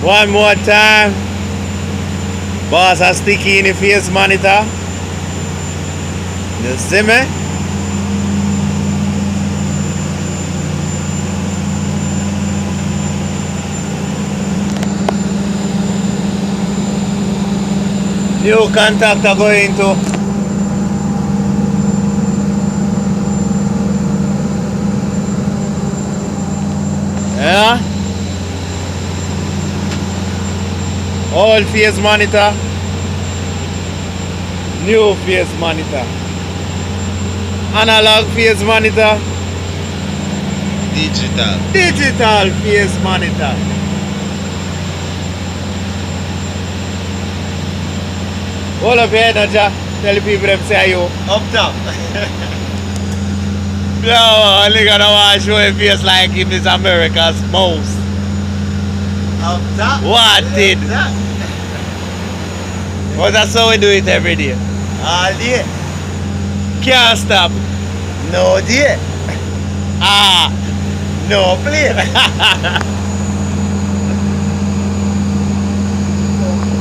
One more time. Boss has sticky in the face monitor. You see me? New contactor going to yeah. Old phase monitor. New phase monitor. Analog phase monitor. Digital. Digital phase monitor. Hold up here, Naja. Tell the people them say you. Up top. No, only gonna want to show a face like him is America's most. Up top. What did? Up top. Well, that's how we do it every day. All day. Can't stop. No day. Ah. No play.